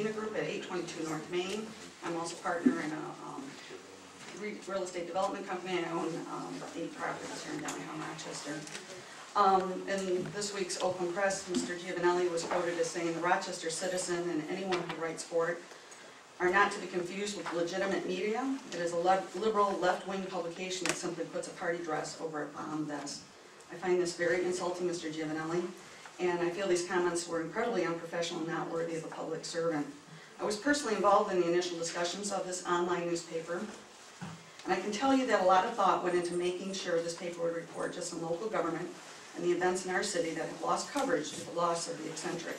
Medina Group at 822 North Main. I'm also partner in a real estate development company. I own 8 properties here in downtown Rochester. In this week's Oakland Press, Mr. Giovanelli was quoted as saying, "The Rochester Citizen and anyone who writes for it are not to be confused with legitimate media. It is a liberal left-wing publication that simply puts a party dress over a bomb vest." I find this very insulting, Mr. Giovanelli, and I feel these comments were incredibly unprofessional and not worthy of a public servant. I was personally involved in the initial discussions of this online newspaper, and I can tell you that a lot of thought went into making sure this paper would report just on local government and the events in our city that have lost coverage due to the loss of the eccentric.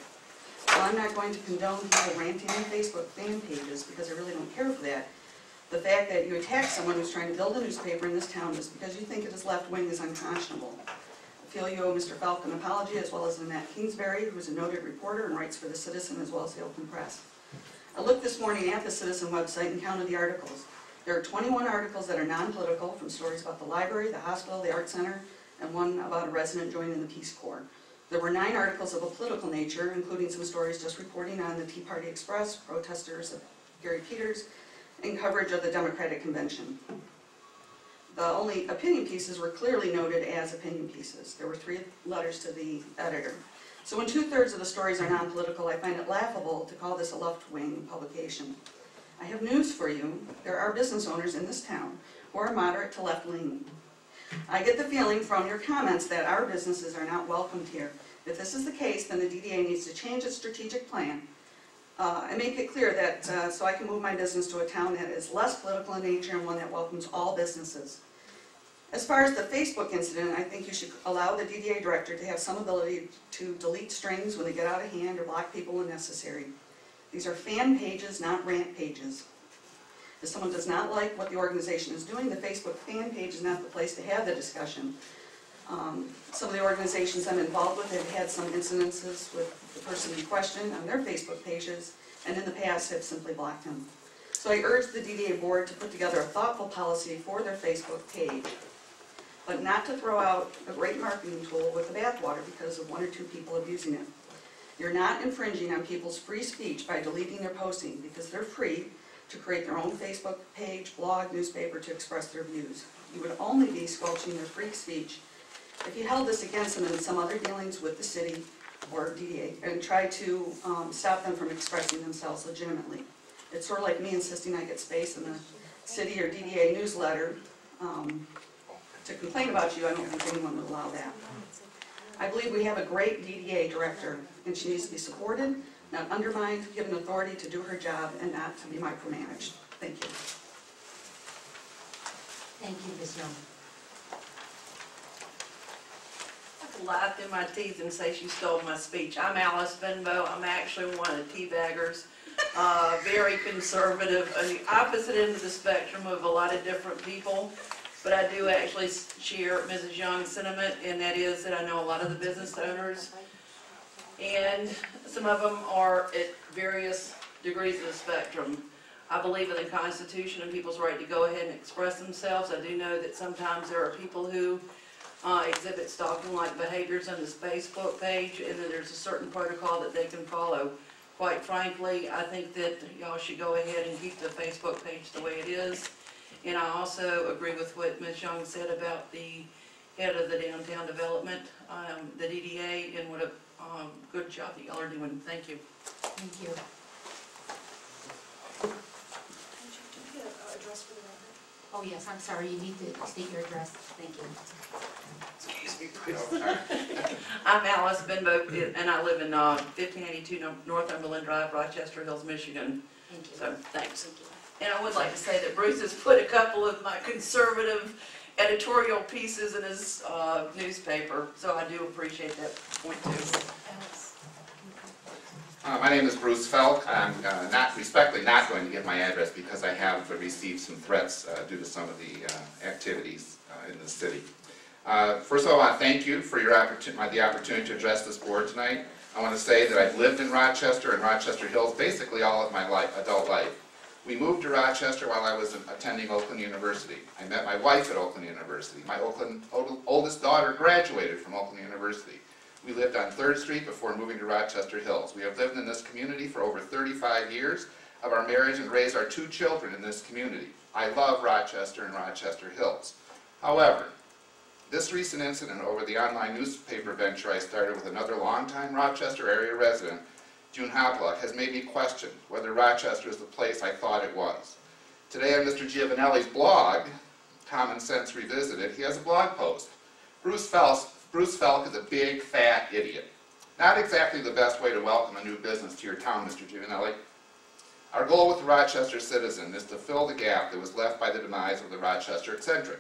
While I'm not going to condone people ranting on Facebook fan pages, because I really don't care for that, the fact that you attack someone who's trying to build a newspaper in this town just because you think it is left-wing is unconscionable. I feel you owe Mr. Falk an apology, as well as Annette Kingsbury, who is a noted reporter and writes for the Citizen as well as the Oakland Press. I looked this morning at the Citizen website and counted the articles. There are 21 articles that are non-political, from stories about the library, the hospital, the art center, and one about a resident joining the Peace Corps. There were 9 articles of a political nature, including some stories just reporting on the Tea Party Express, protesters of Gary Peters, and coverage of the Democratic Convention. The only opinion pieces were clearly noted as opinion pieces. There were 3 letters to the editor. So when 2/3 of the stories are non-political, I find it laughable to call this a left-wing publication. I have news for you. There are business owners in this town who are moderate to left-leaning. I get the feeling from your comments that our businesses are not welcomed here. If this is the case, then the DDA needs to change its strategic plan and make it clear that so I can move my business to a town that is less political in nature and one that welcomes all businesses. As far as the Facebook incident, I think you should allow the DDA director to have some ability to delete strings when they get out of hand or block people when necessary. These are fan pages, not rant pages. If someone does not like what the organization is doing, the Facebook fan page is not the place to have the discussion. Some of the organizations I'm involved with have had some incidences with the person in question on their Facebook pages, and in the past have simply blocked him. So I urge the DDA board to put together a thoughtful policy for their Facebook page, but not to throw out a great marketing tool with the bathwater because of 1 or 2 people abusing it. You're not infringing on people's free speech by deleting their posting, because they're free to create their own Facebook page, blog, newspaper to express their views. You would only be squelching their free speech if you held this against them in some other dealings with the city or DDA and tried to stop them from expressing themselves legitimately. It's sort of like me insisting I get space in the city or DDA newsletter to complain about you. I don't think anyone would allow that. I believe we have a great DDA director, and she needs to be supported, not undermined, given authority to do her job, and not to be micromanaged. Thank you. Thank you, Ms. Young. I could lie through my teeth and say she stole my speech. I'm Alice Benbow. I'm actually one of the teabaggers. Very conservative, on the opposite end of the spectrum of a lot of different people. But I do actually share Mrs. Young's sentiment, and that is that I know a lot of the business owners, and some of them are at various degrees of the spectrum. I believe in the Constitution and people's right to go ahead and express themselves. I do know that sometimes there are people who exhibit stalking-like behaviors on this Facebook page, and that there's a certain protocol that they can follow. Quite frankly, I think that y'all should go ahead and keep the Facebook page the way it is. And I also agree with what Ms. Young said about the head of the downtown development, the DDA, and what a good job that y'all are doing. Thank you. Thank you. Oh yes, I'm sorry, you need to state your address. Thank you. Excuse me, please. I'm Alice Benbow, and I live in 1582 Northumberland Drive, Rochester Hills, Michigan. Thank you. So, thanks. Thank you. And I would like to say that Bruce has put a couple of my conservative editorial pieces in his newspaper, so I do appreciate that point too. My name is Bruce Felk. I'm respectfully not going to give my address because I have received some threats due to some of the activities in the city. First of all, I want to thank you for the opportunity to address this board tonight. I want to say that I've lived in Rochester and Rochester Hills basically all of my adult life. We moved to Rochester while I was attending Oakland University. I met my wife at Oakland University. My oldest daughter graduated from Oakland University. We lived on 3rd Street before moving to Rochester Hills. We have lived in this community for over 35 years of our marriage and raised our 2 children in this community. I love Rochester and Rochester Hills. However, this recent incident over the online newspaper venture I started with another longtime Rochester area resident, June Hoplock, has made me question whether Rochester is the place I thought it was. Today on Mr. Giovanelli's blog, Common Sense Revisited, he has a blog post. Bruce Felk is a big, fat idiot. Not exactly the best way to welcome a new business to your town, Mr. Giovanelli. Our goal with the Rochester Citizen is to fill the gap that was left by the demise of the Rochester Eccentric.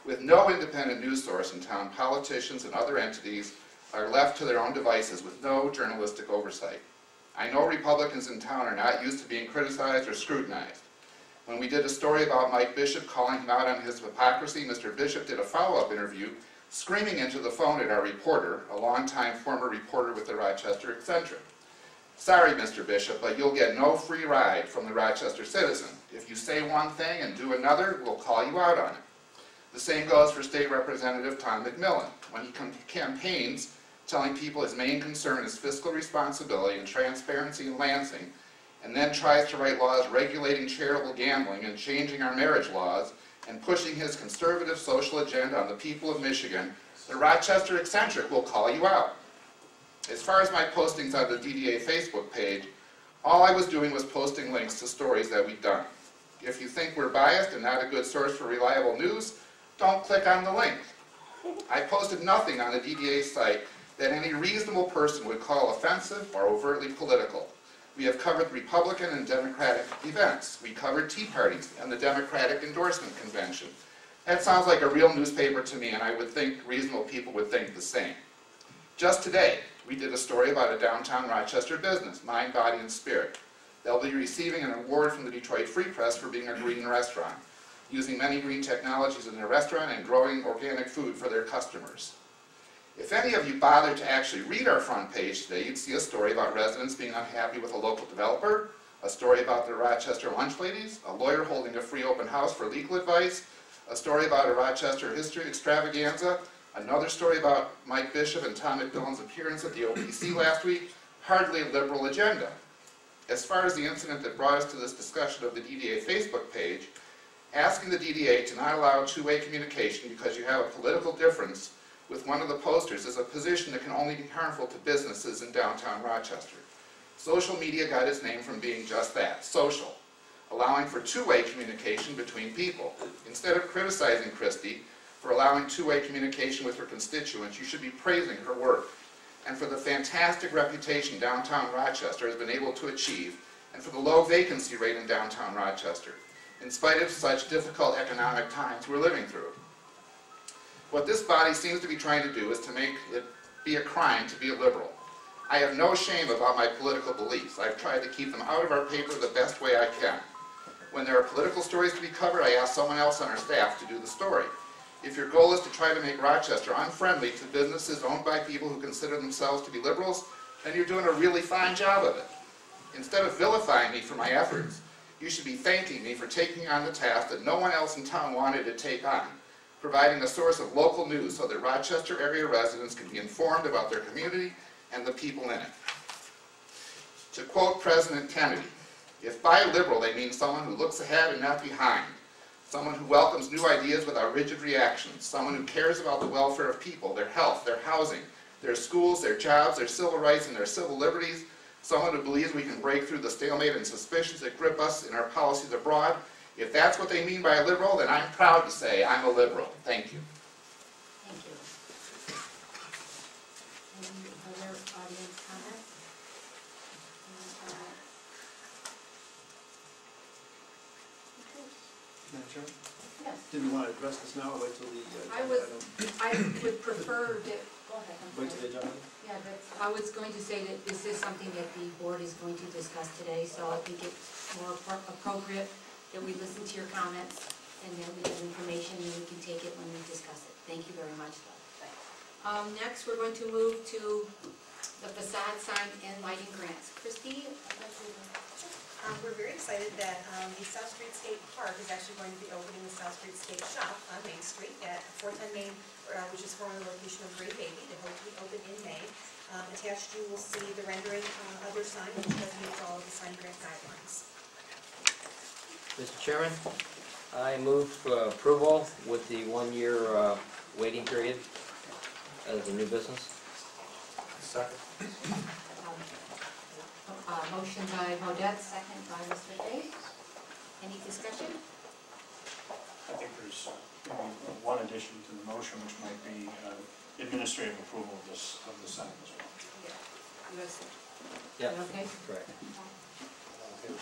With no independent news source in town, politicians and other entities are left to their own devices with no journalistic oversight. I know Republicans in town are not used to being criticized or scrutinized. When we did a story about Mike Bishop calling him out on his hypocrisy, Mr. Bishop did a follow-up interview screaming into the phone at our reporter, a longtime former reporter with the Rochester Eccentric. Sorry, Mr. Bishop, but you'll get no free ride from the Rochester Citizen. If you say one thing and do another, we'll call you out on it. The same goes for State Representative Tom McMillan. When he campaigns telling people his main concern is fiscal responsibility and transparency in Lansing, and then tries to write laws regulating charitable gambling and changing our marriage laws, and pushing his conservative social agenda on the people of Michigan, the Rochester Eccentric will call you out. As far as my postings on the DDA Facebook page, all I was doing was posting links to stories that we've done. If you think we're biased and not a good source for reliable news, don't click on the link. I posted nothing on the DDA site that any reasonable person would call offensive or overtly political. We have covered Republican and Democratic events. We covered Tea Parties and the Democratic Endorsement Convention. That sounds like a real newspaper to me, and I would think reasonable people would think the same. Just today, we did a story about a downtown Rochester business, Mind, Body, and Spirit. They'll be receiving an award from the Detroit Free Press for being a green restaurant, using many green technologies in their restaurant and growing organic food for their customers. If any of you bothered to actually read our front page today, you'd see a story about residents being unhappy with a local developer, a story about the Rochester lunch ladies, a lawyer holding a free open house for legal advice, a story about a Rochester history extravaganza, another story about Mike Bishop and Tom McMillan's appearance at the OPC last week. Hardly a liberal agenda. As far as the incident that brought us to this discussion of the DDA Facebook page, asking the DDA to not allow two-way communication because you have a political difference with one of the posters is a position that can only be harmful to businesses in downtown Rochester. Social media got its name from being just that, social, allowing for two-way communication between people. Instead of criticizing Christie for allowing two-way communication with her constituents, you should be praising her work and for the fantastic reputation downtown Rochester has been able to achieve and for the low vacancy rate in downtown Rochester, in spite of such difficult economic times we're living through. What this body seems to be trying to do is to make it be a crime to be a liberal. I have no shame about my political beliefs. I've tried to keep them out of our paper the best way I can. When there are political stories to be covered, I ask someone else on our staff to do the story. If your goal is to try to make Rochester unfriendly to businesses owned by people who consider themselves to be liberals, then you're doing a really fine job of it. Instead of vilifying me for my efforts, you should be thanking me for taking on the task that no one else in town wanted to take on, providing a source of local news so that Rochester area residents can be informed about their community and the people in it. To quote President Kennedy, if by liberal they mean someone who looks ahead and not behind, someone who welcomes new ideas without rigid reactions, someone who cares about the welfare of people, their health, their housing, their schools, their jobs, their civil rights, and their civil liberties, someone who believes we can break through the stalemate and suspicions that grip us in our policies abroad, if that's what they mean by a liberal, then I'm proud to say I'm a liberal. Thank you. Thank you. Any other audience comments? Madam Chair, Yes. did we want to address this now or wait till the I would prefer that, go ahead, I'm wait till sorry. the agenda? Yeah, but I was going to say that this is something that the board is going to discuss today, so I think it's more appropriate that we listen to your comments and that we have information and we can take it when we discuss it. Thank you very much, though. Next, we're going to move to the facade sign and lighting grants. Christie? We're very excited that the South Street Skate Park is actually going to be opening the South Street Skate Shop on Main Street at 410 Main which is formerly the location of Great Baby, that hope to be open in May. Attached, you will see the rendering of their sign, which does meet all of the sign grant guidelines. Mr. Chairman, I move approval with the 1-year waiting period as a new business. Second. Motion by Modette, second by Mr. Day. Any discussion? I think there's maybe one addition to the motion, which might be administrative approval of the sign as well. You guys, Yeah, okay? correct. Okay.